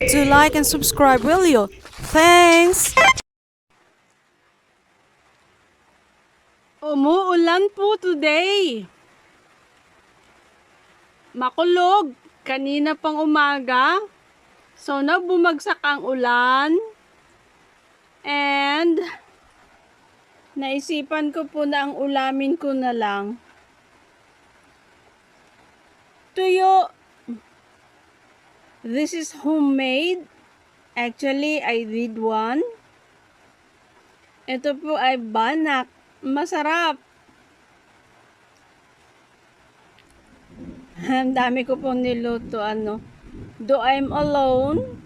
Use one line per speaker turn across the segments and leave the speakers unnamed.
To like and subscribe, will you? Thanks!
Umuulan po today. Makulog. Kanina pang umaga. So, bumagsak ang ulan. And, naisipan ko po na ang ulamin ko na lang. Tuyo. This is homemade. Actually, I did one. Ito po ay banak. Masarap. Ang dami ko pong niluto. Though I'm alone,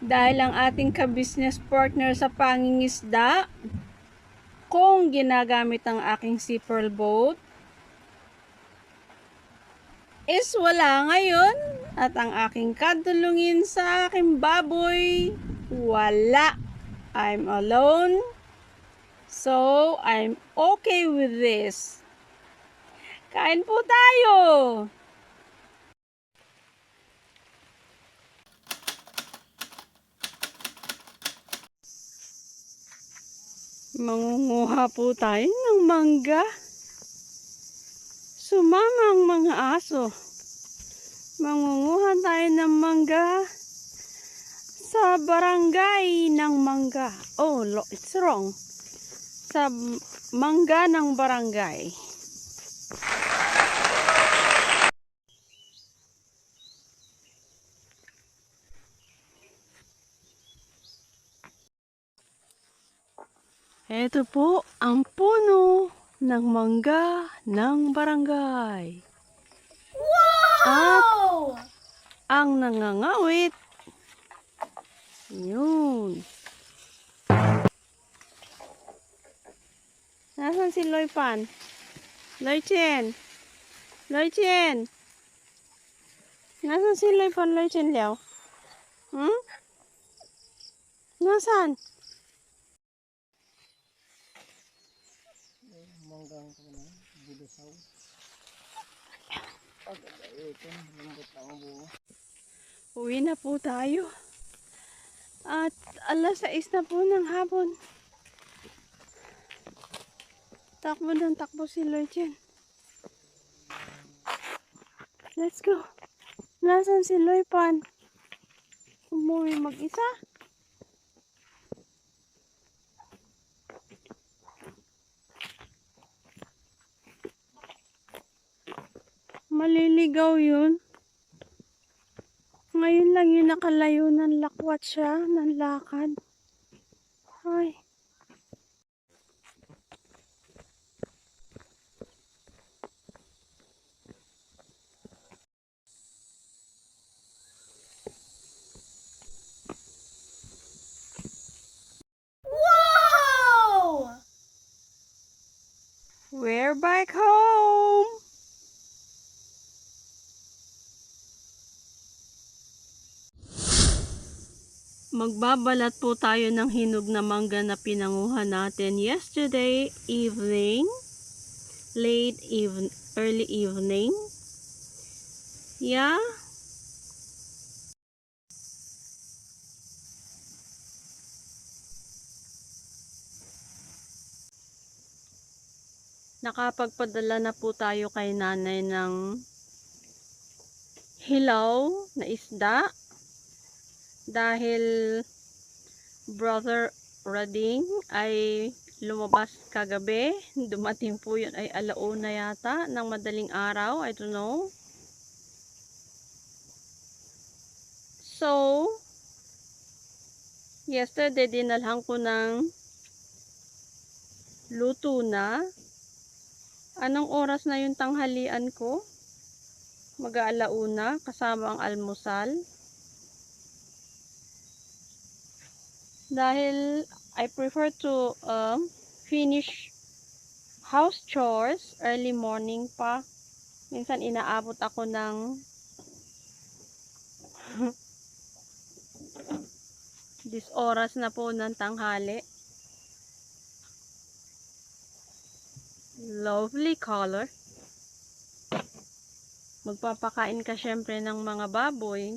dahil ang ating ka-business partner sa pangingisda, kung ginagamit ang aking sea pearl boat, is wala ngayon. At ang aking kadulungin sa aking baboy, wala. I'm alone. So, I'm okay with this. Kain po tayo! Mangunguha po tayo ng mangga. Sumama ang mga aso. Mangunguha tayo ng mangga sa barangay ng mangga. Oh, it's wrong. Sa mangga ng barangay. Ito po ang puno ng mangga ng barangay. At ang nangangawit, yun. Nasaan si Loy Pan? Loy Chen? Loy Chen? Nasaan si Loy Pan, Loy Chen Liao? Nasaan?
Manggang ko na, bulusaw. Pag-aitin, lambot lang ang bunga.
Uwi na po tayo. At alas 6 na po ng hapon. Takbo ng takbo si Loy Chen. Let's go. Nasaan si Loy Pan? Umuwi mag-isa. Maliligaw yun. Ngayon lang yun nakalayo ng lakwat siya, ng lakad. Ay.
Wow!
We're back home! Magbabalat po tayo ng hinog na mangga na pinanguha natin yesterday evening, early evening. Yeah. Nakapagpadala na po tayo kay nanay ng hilaw na isda. Dahil Brother Rading ay lumabas kagabi, dumating po yun ay 1:00 yata ng madaling araw, I don't know. So, yesterday dinalhan ko ng luto na. Anong oras na yung tanghalian ko? Mag-1:00 kasama ang almusal. Dahil I prefer to finish house chores early morning pa. Minsan inaabot ako ng This oras na po ng tanghali. Lovely color. Magpapakain ka syempre ng mga baboy.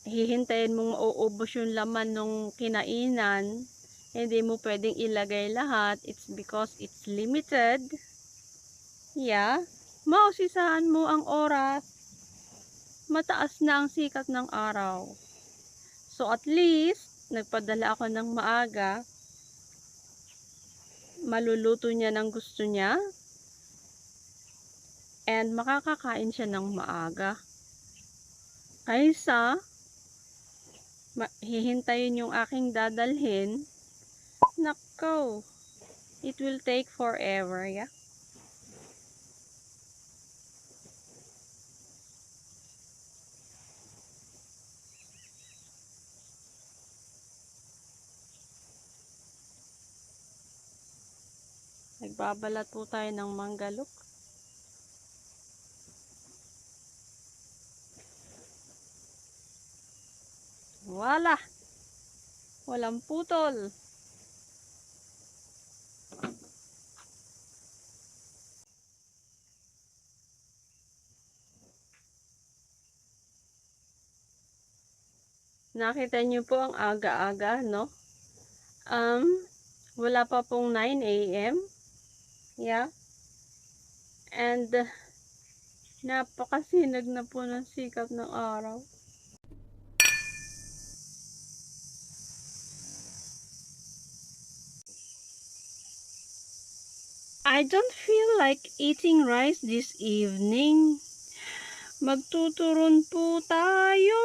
Hihintayin mong mauubos yung laman ng kinainan. Hindi mo pwedeng ilagay lahat. It's because it's limited. Yeah. Mausisahan mo ang oras. Mataas na ang sikat ng araw. So at least, nagpadala ako ng maaga. Maluluto niya ng gusto niya. And makakakain siya ng maaga. Kaysa, hihintayin yung aking dadalhin. Nako, it will take forever, yeah? Nagbabalat po tayo ng manggalok. Wala! Walang putol! Nakita niyo po ang aga-aga, no? Wala pa pong 9 AM. Yeah. And napakasinag na po ng sikat ng araw. I don't feel like eating rice this evening. Magtuturon po tayo.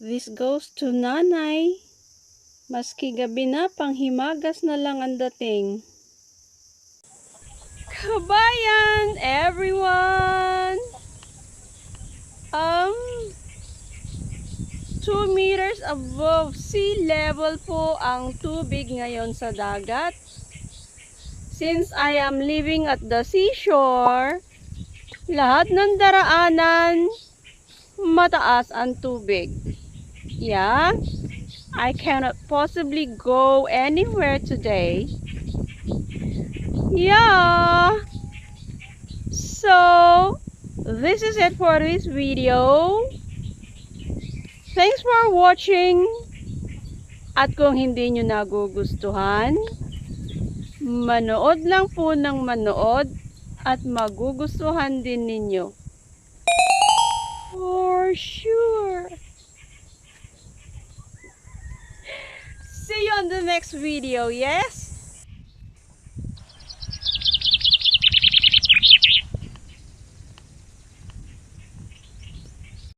This goes to nanay. Maski gabi na, panghimagas na lang ang dating. Kabayan, everyone! 2 meters above sea level po ang tubig ngayon sa dagat. Since I am living at the seashore, lahat ng daraanan, mataas ang tubig. Yeah, I cannot possibly go anywhere today. Yeah, so this is it for this video. Thanks for watching. At kung hindi nyo nagugustuhan, manood lang po ng manood at magugustuhan din ninyo. For sure. See you on the next video, yes?